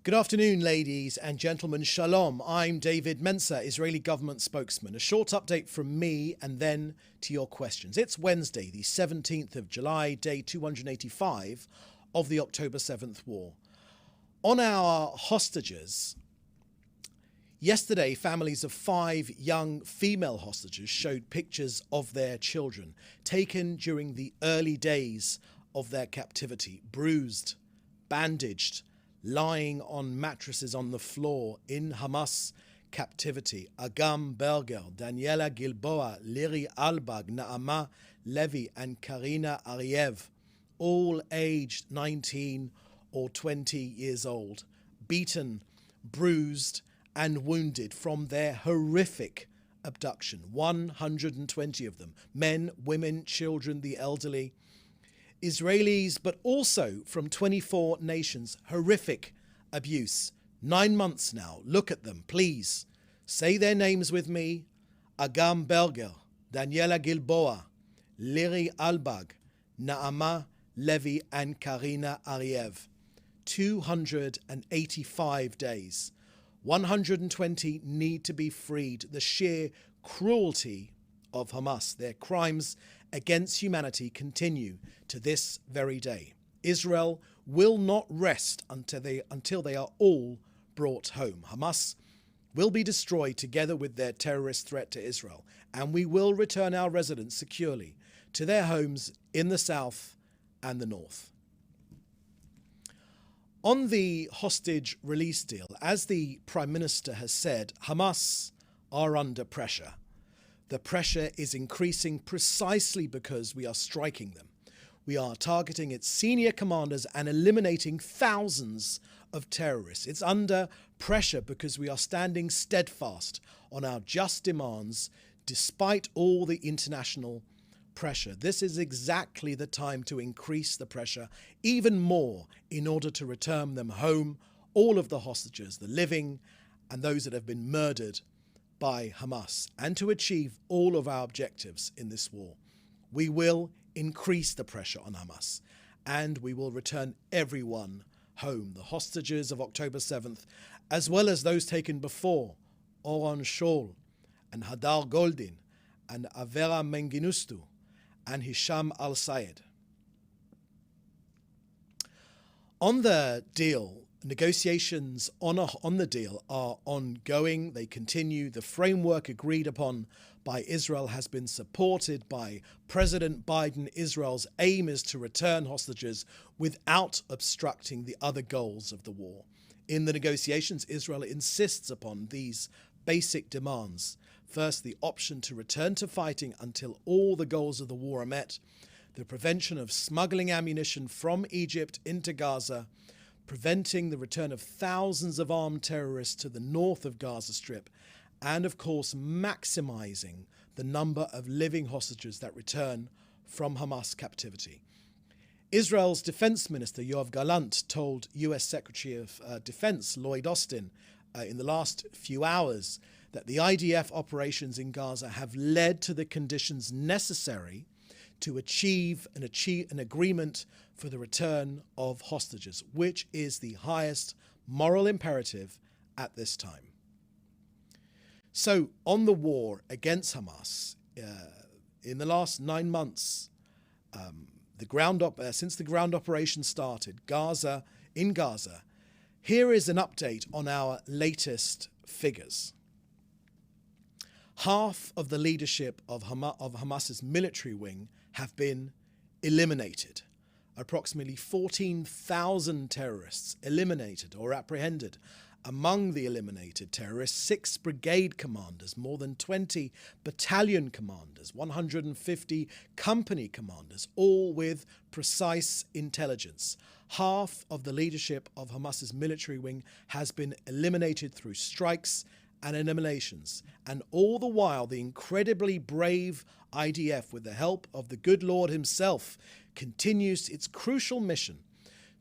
Good afternoon, ladies and gentlemen. Shalom. I'm David Mencer, Israeli government spokesman. A short update from me and then to your questions. It's Wednesday, the 17th of July, day 285 of the October 7th war. On our hostages, yesterday, families of 5 young female hostages showed pictures of their children taken during the early days of their captivity, bruised, bandaged, lying on mattresses on the floor in Hamas captivity. Agam Berger, Daniela Gilboa, Liri Albag, Naama Levy and Karina Ariev, all aged 19 or 20 years old, beaten, bruised and wounded from their horrific abduction. 120 of them, men, women, children, the elderly, Israelis, but also from 24 nations. Horrific abuse. 9 months now. Look at them, please. Say their names with me. Agam Berger, Daniela Gilboa, Liri Albag, Naama Levy and Karina Ariev. 285 days. 120 need to be freed. The sheer cruelty of Hamas, their crimes against humanity, continue to this very day. Israel will not rest until they are all brought home. Hamas will be destroyed together with their terrorist threat to Israel, and we will return our residents securely to their homes in the south and the north. On the hostage release deal, as the Prime Minister has said, Hamas are under pressure. The pressure is increasing precisely because we are striking them. We are targeting its senior commanders and eliminating thousands of terrorists. It's under pressure because we are standing steadfast on our just demands despite all the international pressure. This is exactly the time to increase the pressure even more in order to return them home, all of the hostages, the living and those that have been murdered by Hamas, and to achieve all of our objectives in this war. We will increase the pressure on Hamas, and we will return everyone home, the hostages of October 7th, as well as those taken before, Oron Shaul and Hadar Goldin and Avera Menginustu and Hisham al-Sayed. On the deal, negotiations on the deal are ongoing. They continue. The framework agreed upon by Israel has been supported by President Biden. Israel's aim is to return hostages without obstructing the other goals of the war. In the negotiations, Israel insists upon these basic demands. First, the option to return to fighting until all the goals of the war are met, the prevention of smuggling ammunition from Egypt into Gaza, preventing the return of thousands of armed terrorists to the north of Gaza Strip, and of course maximizing the number of living hostages that return from Hamas captivity. Israel's Defense Minister Yoav Gallant told US Secretary of Defense Lloyd Austin in the last few hours that the IDF operations in Gaza have led to the conditions necessary to achieve an agreement for the return of hostages, which is the highest moral imperative at this time. So, on the war against Hamas, in the last 9 months, since the ground operation started, in Gaza, here is an update on our latest figures. Half of the leadership of Hamas's military wing have been eliminated. Approximately 14,000 terrorists eliminated or apprehended. Among the eliminated terrorists, 6 brigade commanders, more than 20 battalion commanders, 150 company commanders, all with precise intelligence. Half of the leadership of Hamas's military wing has been eliminated through strikes and eliminations, and all the while the incredibly brave IDF, with the help of the good Lord himself, continues its crucial mission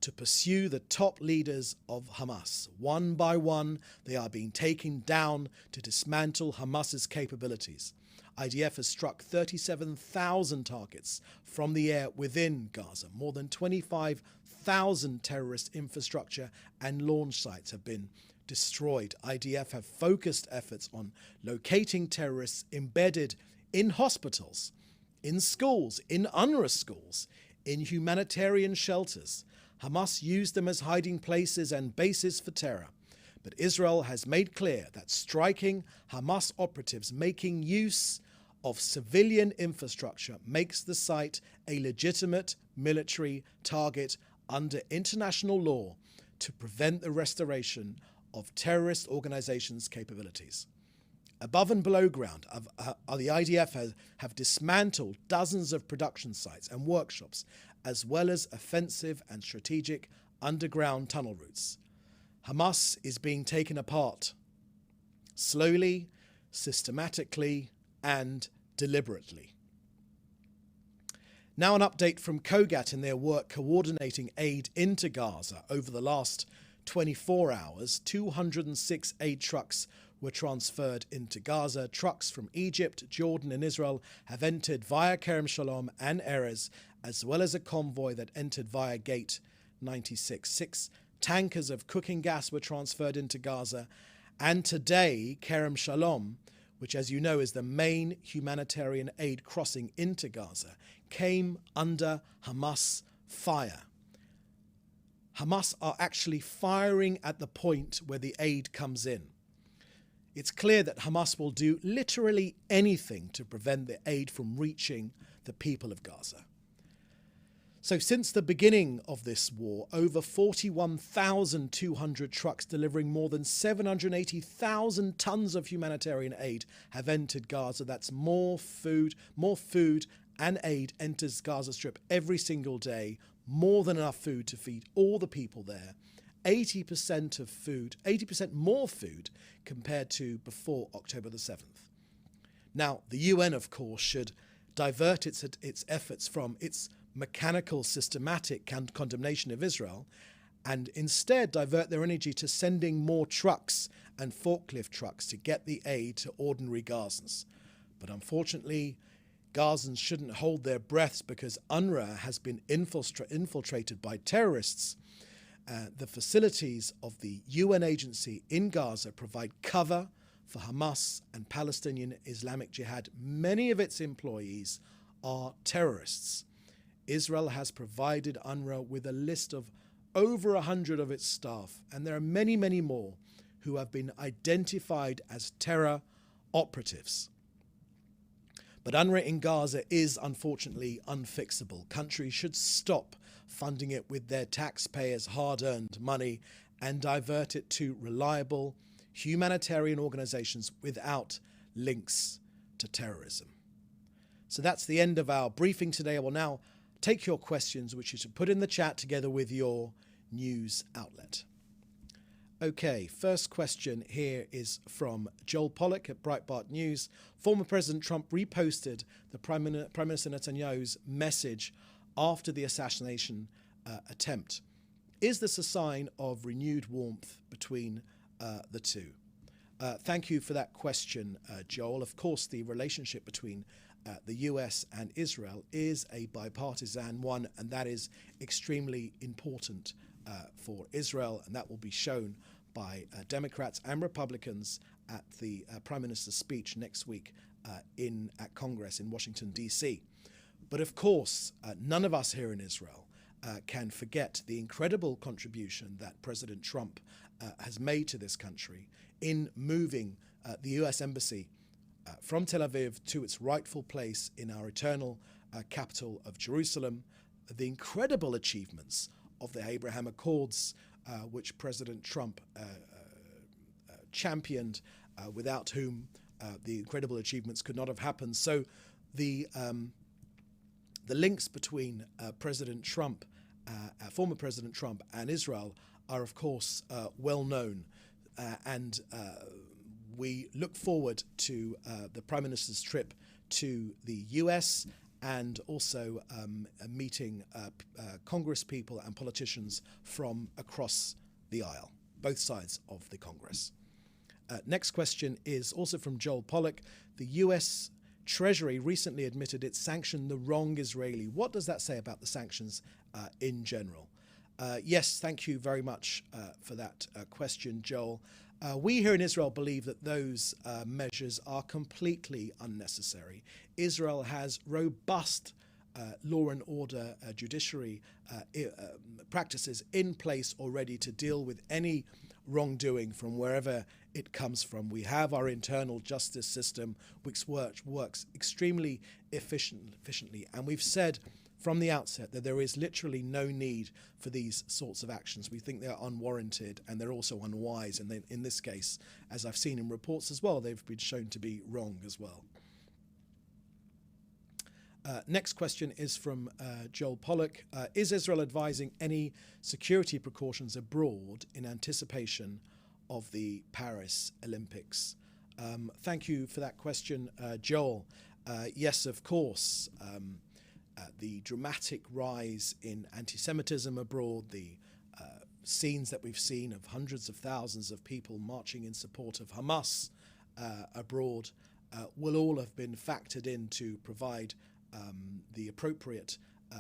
to pursue the top leaders of Hamas. One by one, they are being taken down to dismantle Hamas's capabilities. IDF has struck 37,000 targets from the air within Gaza, more than 25,000 1,000 terrorist infrastructure and launch sites have been destroyed. IDF have focused efforts on locating terrorists embedded in hospitals, in schools, in UNRWA schools, in humanitarian shelters. Hamas used them as hiding places and bases for terror. But Israel has made clear that striking Hamas operatives making use of civilian infrastructure makes the site a legitimate military target under international law to prevent the restoration of terrorist organizations' capabilities. Above and below ground, the IDF have dismantled dozens of production sites and workshops, as well as offensive and strategic underground tunnel routes. Hamas is being taken apart slowly, systematically, and deliberately. Now an update from COGAT in their work coordinating aid into Gaza. Over the last 24 hours, 206 aid trucks were transferred into Gaza. Trucks from Egypt, Jordan and Israel have entered via Kerem Shalom and Erez, as well as a convoy that entered via Gate 96. 6 tankers of cooking gas were transferred into Gaza. And today, Kerem Shalom, which as you know is the main humanitarian aid crossing into Gaza, came under Hamas fire. Hamas are actually firing at the point where the aid comes in. It's clear that Hamas will do literally anything to prevent the aid from reaching the people of Gaza. So since the beginning of this war, over 41,200 trucks delivering more than 780,000 tons of humanitarian aid have entered Gaza. That's more food and aid enters Gaza Strip every single day, more than enough food to feed all the people there. 80% more food compared to before October the 7th. Now, the UN, of course, should divert its efforts from its mechanical, systematic condemnation of Israel and instead divert their energy to sending more trucks and forklift trucks to get the aid to ordinary Gazans. But unfortunately, Gazans shouldn't hold their breaths because UNRWA has been infiltrated by terrorists. The facilities of the UN agency in Gaza provide cover for Hamas and Palestinian Islamic Jihad. Many of its employees are terrorists. Israel has provided UNRWA with a list of over 100 of its staff, and there are many, many more who have been identified as terror operatives. But UNRWA in Gaza is unfortunately unfixable. Countries should stop funding it with their taxpayers' hard-earned money and divert it to reliable humanitarian organizations without links to terrorism. So that's the end of our briefing today. I will now take your questions, which you should put in the chat together with your news outlet. Okay, first question here is from Joel Pollack at Breitbart News. Former President Trump reposted the Prime Minister Netanyahu's message after the assassination attempt. Is this a sign of renewed warmth between the two? Thank you for that question, Joel. Of course, the relationship between the US and Israel is a bipartisan one, and that is extremely important for Israel, and that will be shown by Democrats and Republicans at the Prime Minister's speech next week at Congress in Washington, D.C. But of course, none of us here in Israel can forget the incredible contribution that President Trump has made to this country in moving the US Embassy from Tel Aviv to its rightful place in our eternal capital of Jerusalem, the incredible achievements of the Abraham Accords, which President Trump championed, without whom the incredible achievements could not have happened. So the links between President Trump, former President Trump and Israel are, of course, well known. And we look forward to the Prime Minister's trip to the US and also meeting Congress people and politicians from across the aisle, both sides of the Congress. Next question is also from Joel Pollack. The US Treasury recently admitted it sanctioned the wrong Israeli. What does that say about the sanctions in general? Yes, thank you very much for that question, Joel. We here in Israel believe that those measures are completely unnecessary. Israel has robust law and order judiciary practices in place already to deal with any wrongdoing from wherever it comes from. We have our internal justice system, which works extremely efficiently, and we've said from the outset that there is literally no need for these sorts of actions. We think they're unwarranted and they're also unwise. And in this case, as I've seen in reports as well, they've been shown to be wrong as well. Next question is from Joel Pollock. Is Israel advising any security precautions abroad in anticipation of the Paris Olympics? Thank you for that question, Joel. Yes, of course. The dramatic rise in anti-Semitism abroad, the scenes that we've seen of hundreds of thousands of people marching in support of Hamas abroad will all have been factored in to provide the appropriate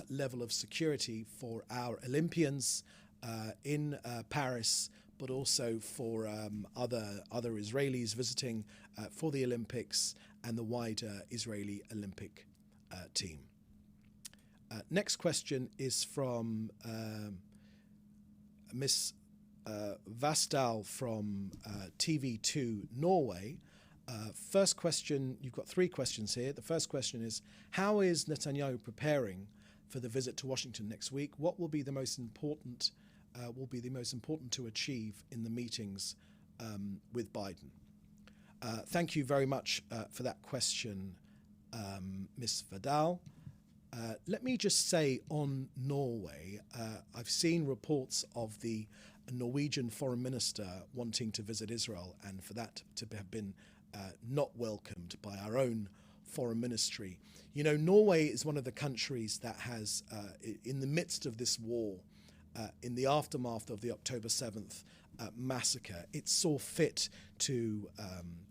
level of security for our Olympians in Paris, but also for other Israelis visiting for the Olympics and the wider Israeli Olympic team. Next question is from Miss Vasdal from TV2 Norway. First question, you've got three questions here. The first question is, how is Netanyahu preparing for the visit to Washington next week? What will be the most important to achieve in the meetings with Biden? Thank you very much for that question, Miss Vidal. Let me just say on Norway, I've seen reports of the Norwegian foreign minister wanting to visit Israel, and for that to have been not welcomed by our own foreign ministry. You know, Norway is one of the countries that has, in the midst of this war, in the aftermath of the October 7th massacre, it saw fit to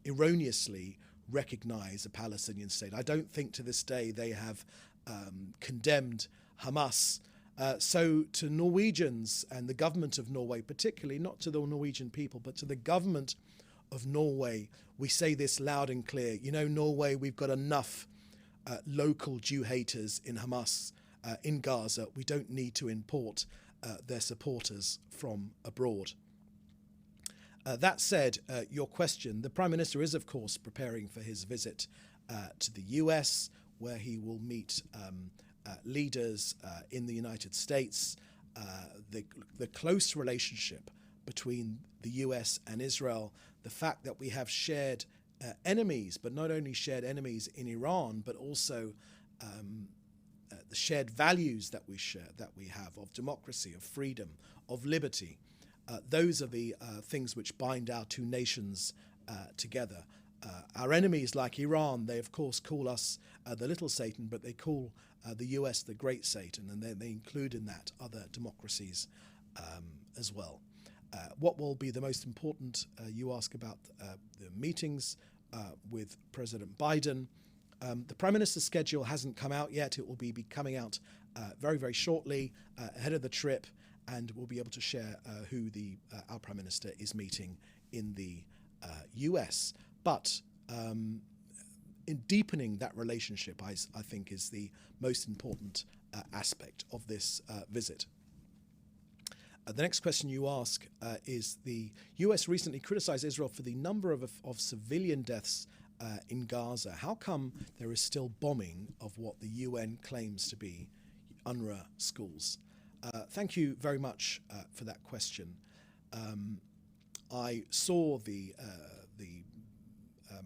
erroneously recognize a Palestinian state. I don't think to this day they have condemned Hamas. So to Norwegians and the government of Norway, particularly, not to the Norwegian people, but to the government of Norway, we say this loud and clear. You know, Norway, we've got enough local Jew haters in Hamas, in Gaza. We don't need to import their supporters from abroad. That said, your question, the Prime Minister is, of course, preparing for his visit to the US, where he will meet leaders in the United States. The close relationship between the US and Israel, the fact that we have shared enemies, but not only shared enemies in Iran, but also the shared values that we share, that we have, of democracy, of freedom, of liberty. Those are the things which bind our two nations together. Our enemies, like Iran, they of course call us the little Satan, but they call the US the great Satan, and they include in that other democracies as well. What will be the most important, you ask about the meetings with President Biden. The Prime Minister's schedule hasn't come out yet. It will be coming out very, very shortly ahead of the trip, and we'll be able to share who our Prime Minister is meeting in the US. But in deepening that relationship, I think, is the most important aspect of this visit. The next question you ask is, the US recently criticized Israel for the number of civilian deaths in Gaza. How come there is still bombing of what the UN claims to be UNRWA schools? Thank you very much for that question. I saw the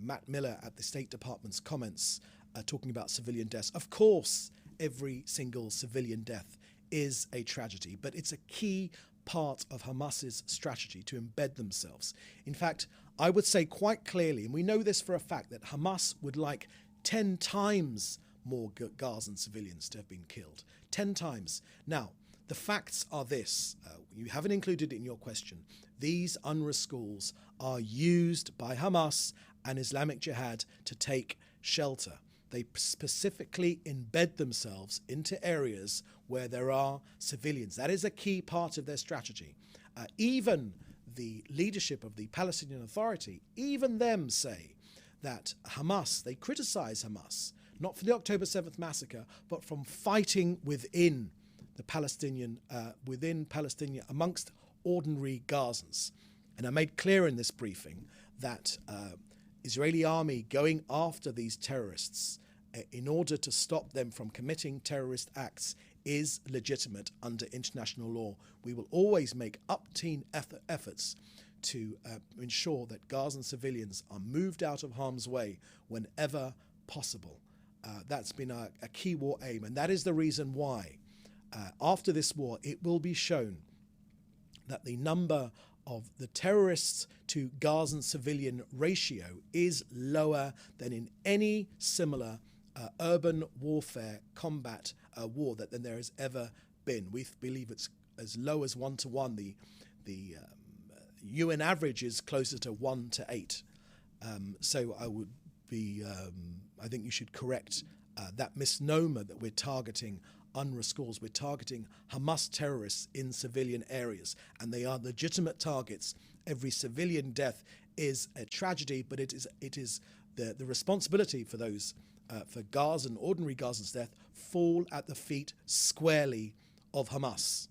Matt Miller at the State Department's comments talking about civilian deaths. Of course, every single civilian death is a tragedy, but it's a key part of Hamas's strategy to embed themselves. In fact, I would say quite clearly, and we know this for a fact, that Hamas would like 10 times more Gazan civilians to have been killed. 10 times. Now, the facts are this. You haven't included it in your question. These UNRWA schools are used by Hamas and Islamic Jihad to take shelter. They specifically embed themselves into areas where there are civilians. That is a key part of their strategy. Even the leadership of the Palestinian Authority, even them say that Hamas, they criticize Hamas, not for the October 7th massacre, but from fighting within the Palestinian, within Palestinian, amongst ordinary Gazans. And I made clear in this briefing that Israeli army going after these terrorists in order to stop them from committing terrorist acts is legitimate under international law. We will always make up-teen efforts to ensure that Gazan civilians are moved out of harm's way whenever possible. That's been a key war aim, and that is the reason why after this war it will be shown that the number of the terrorists to Gazan civilian ratio is lower than in any similar urban warfare combat war that there has ever been. We believe it's as low as 1 to 1. The UN average is closer to 1 to 8. So I would be, I think you should correct that misnomer that we're targeting UNRWA schools. We're targeting Hamas terrorists in civilian areas, and they are legitimate targets. Every civilian death is a tragedy, but it is the responsibility for those for Gaza and ordinary Gazans' death fall at the feet squarely of Hamas.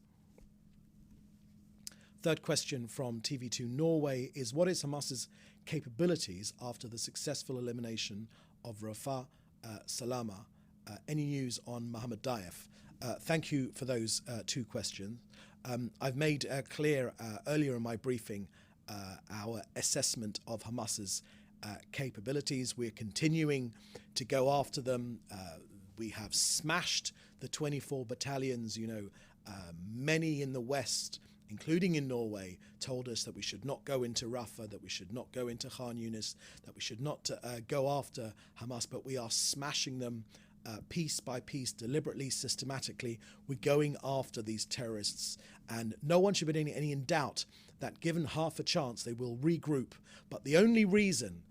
Third question from TV2 Norway is, what is Hamas's capabilities after the successful elimination of Rafah Salama? Any news on Mohammed Daif? Thank you for those two questions. I've made clear earlier in my briefing our assessment of Hamas's capabilities. We're continuing to go after them. We have smashed the 24 battalions. Many in the West, including in Norway, told us that we should not go into Rafah, that we should not go into Khan Yunis, that we should not go after Hamas, but we are smashing them piece by piece, deliberately, systematically. We're going after these terrorists, and no one should be any in doubt that given half a chance they will regroup. But the only reason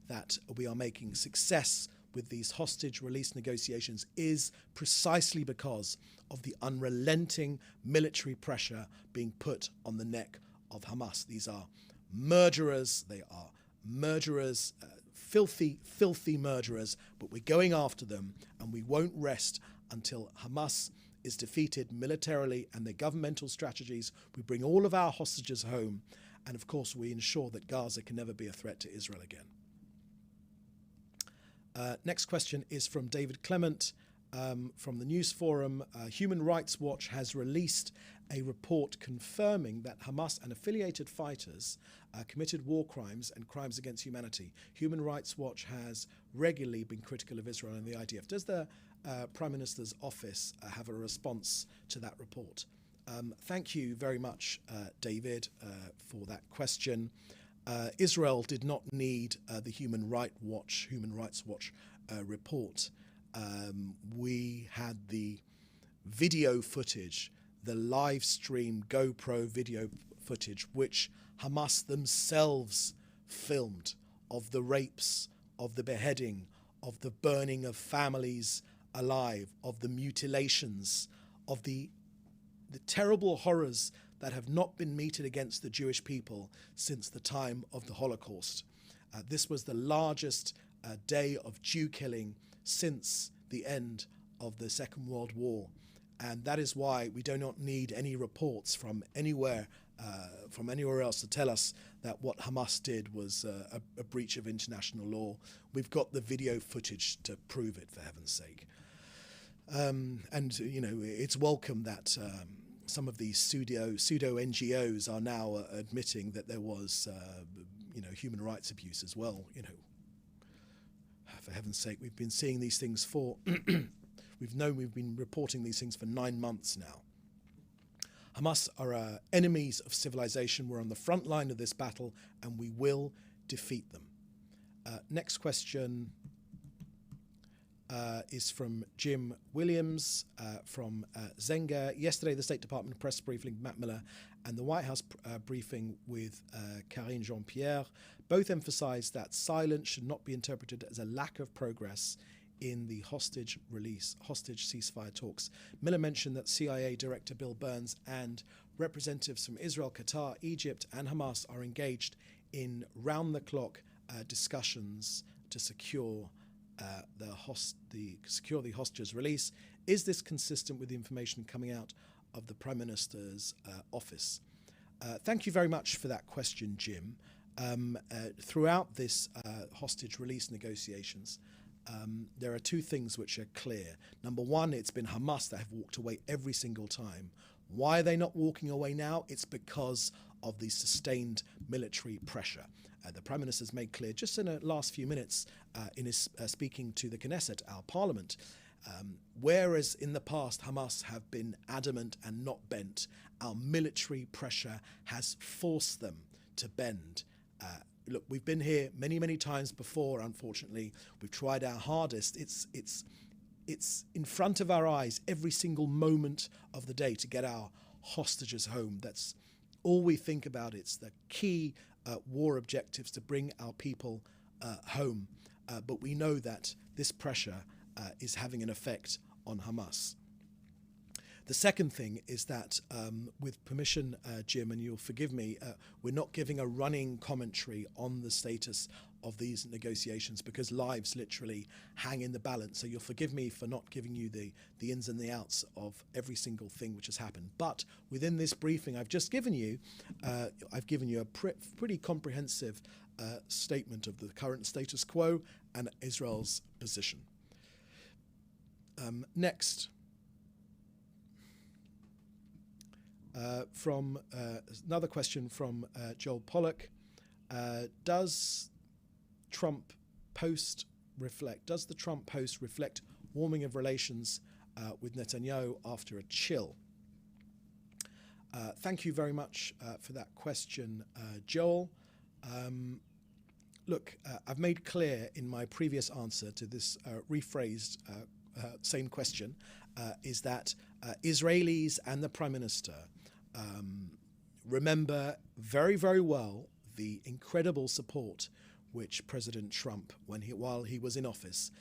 that we are making success with these hostage release negotiations is precisely because of the unrelenting military pressure being put on the neck of Hamas. These are murderers. They are murderers, filthy, filthy murderers, but we're going after them, and we won't rest until Hamas is defeated militarily and their governmental strategies. We bring all of our hostages home, and of course we ensure that Gaza can never be a threat to Israel again. Next question is from David Clement from the News Forum. Human Rights Watch has released a report confirming that Hamas and affiliated fighters committed war crimes and crimes against humanity. Human Rights Watch has regularly been critical of Israel and the IDF. Does the Prime Minister's office have a response to that report? Thank you very much, David, for that question. Israel did not need the Human Rights Watch report. We had the video footage, the live stream GoPro video footage, which Hamas themselves filmed, of the rapes, of the beheading, of the burning of families alive, of the mutilations, of the terrible horrors that have not been meted against the Jewish people since the time of the Holocaust. This was the largest day of Jew killing since the end of the Second World War. And that is why we do not need any reports from anywhere else to tell us that what Hamas did was a breach of international law. We've got the video footage to prove it, for heaven's sake. And it's welcome that some of these pseudo NGOs are now admitting that there was human rights abuse as well. For heaven's sake, we've been seeing these things for we've been reporting these things for 9 months now. Hamas are enemies of civilization. We're on the front line of this battle, and we will defeat them. Next question is from Jim Williams from Zenga. Yesterday, the State Department press briefing, Matt Miller, and the White House briefing with Karine Jean-Pierre both emphasized that silence should not be interpreted as a lack of progress in the hostage ceasefire talks. Miller mentioned that CIA Director Bill Burns and representatives from Israel, Qatar, Egypt, and Hamas are engaged in round-the-clock discussions to secure the hostages' release. Is this consistent with the information coming out of the Prime Minister's office? Thank you very much for that question, Jim. Throughout this hostage release negotiations, there are two things which are clear. Number one, it's been Hamas that have walked away every single time. Why are they not walking away now? It's because of the sustained military pressure. The Prime Minister has made clear just in the last few minutes in his speaking to the Knesset, our parliament, whereas in the past Hamas have been adamant and not bent, our military pressure has forced them to bend. Look, we've been here many, many times before, unfortunately. We've tried our hardest. It's in front of our eyes every single moment of the day to get our hostages home. That's all we think about. It's the key war objectives to bring our people home. But we know that this pressure is having an effect on Hamas. The second thing is that, with permission, Jim, and you'll forgive me, we're not giving a running commentary on the status of these negotiations because lives literally hang in the balance. So you'll forgive me for not giving you the ins and the outs of every single thing which has happened. But within this briefing I've just given you, a pretty comprehensive statement of the current status quo and Israel's position. Next. From another question from Joel Pollock. Does the Trump post reflect warming of relations with Netanyahu after a chill? Thank you very much for that question, Joel. Look, I've made clear in my previous answer to this rephrased same question, is that Israelis and the Prime Minister remember very, very well the incredible support which President Trump, while he was in office,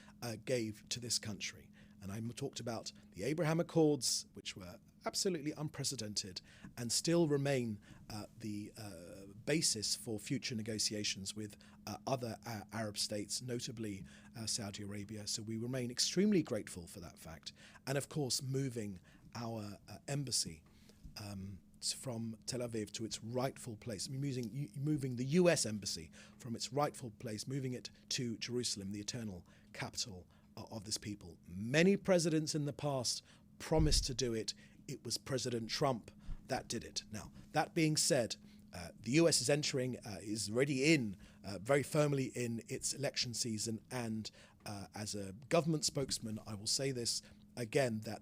gave to this country. And I talked about the Abraham Accords, which were absolutely unprecedented and still remain the basis for future negotiations with other Arab states, notably Saudi Arabia. So we remain extremely grateful for that fact. And of course, moving our embassy from Tel Aviv to its rightful place, moving the US embassy from its rightful place, moving it to Jerusalem, the eternal capital of this people. Many presidents in the past promised to do it. It was President Trump that did it. Now, that being said, the US is already very firmly in its election season, and as a government spokesman, I will say this again, that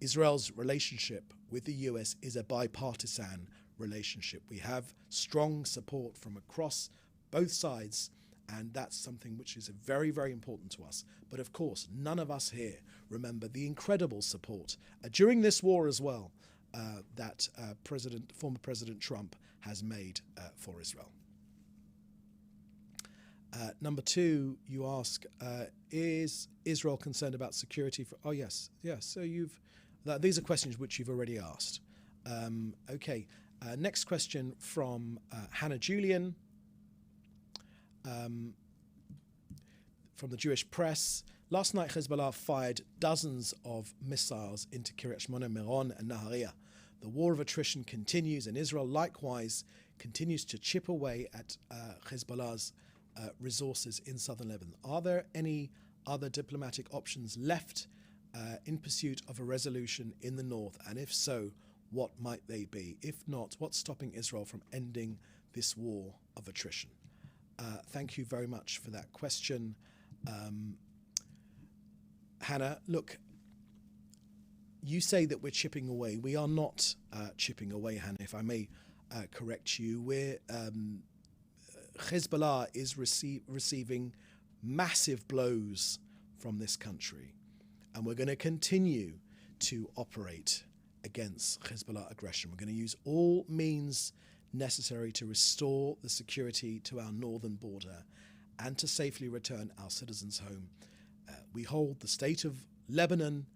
Israel's relationship with the US is a bipartisan relationship. We have strong support from across both sides, and that's something which is very, very important to us. But of course, none of us here remember the incredible support during this war as well that former President Trump has made for Israel. Number two, you ask, is Israel concerned about security? Oh, yes. So these are questions which you've already asked. Okay. Next question from Hannah Julian from the Jewish Press. Last night, Hezbollah fired dozens of missiles into Kiryat Shmona, Meron, and Nahariya. The war of attrition continues, and Israel likewise continues to chip away at Hezbollah's resources in southern Lebanon. Are there any other diplomatic options left in pursuit of a resolution in the north? And if so, what might they be? If not, what's stopping Israel from ending this war of attrition? Thank you very much for that question. Hannah, look, you say that we're chipping away. We are not chipping away, Hannah, if I may correct you. Hezbollah is receiving massive blows from this country, and we're going to continue to operate against Hezbollah aggression. We're going to use all means necessary to restore the security to our northern border and to safely return our citizens home. We hold the state of Lebanon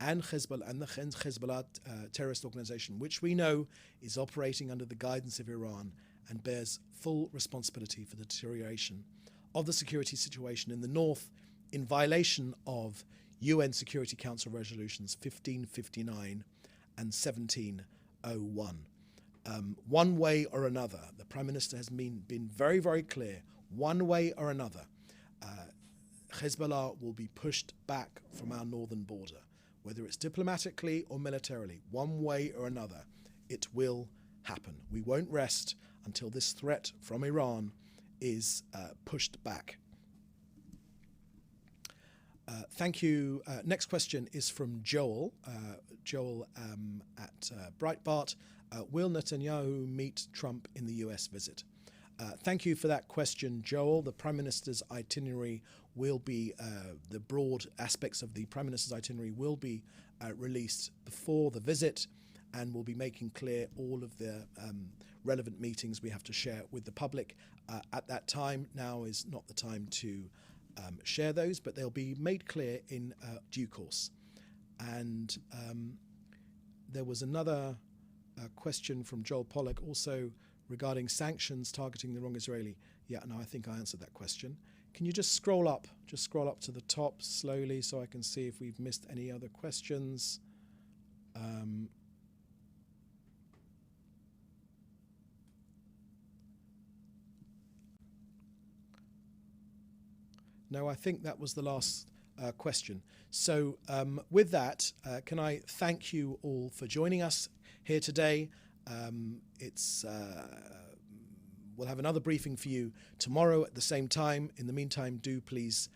and Hezbollah and the Hezbollah terrorist organization, which we know is operating under the guidance of Iran and bears full responsibility for the deterioration of the security situation in the north in violation of UN Security Council resolutions 1559 and 1701. One way or another, the Prime Minister has been very, very clear, one way or another, Hezbollah will be pushed back from our northern border, whether it's diplomatically or militarily, one way or another, it will happen. We won't rest until this threat from Iran is pushed back. Thank you. Next question is from Joel. Joel at Breitbart. Will Netanyahu meet Trump in the US visit? Thank you for that question, Joel. The Prime Minister's itinerary will be, the broad aspects of the Prime Minister's itinerary will be released before the visit, and will be making clear all of the relevant meetings we have to share with the public at that time. Now is not the time to share those, but they'll be made clear in due course. And there was another question from Joel Pollack also regarding sanctions targeting the wrong Israeli. Yeah, no, I think I answered that question. Can you just scroll up to the top slowly so I can see if we've missed any other questions? No, I think that was the last question. So with that, can I thank you all for joining us here today? We'll have another briefing for you tomorrow at the same time. In the meantime, do please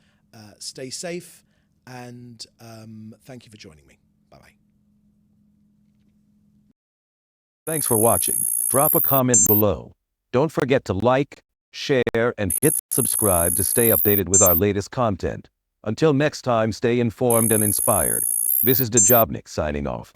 stay safe, and thank you for joining me. Bye-bye. Thanks for watching. Drop a comment below. Don't forget to like, share, and hit subscribe to stay updated with our latest content. Until next time, stay informed and inspired. This is Dejobnik signing off.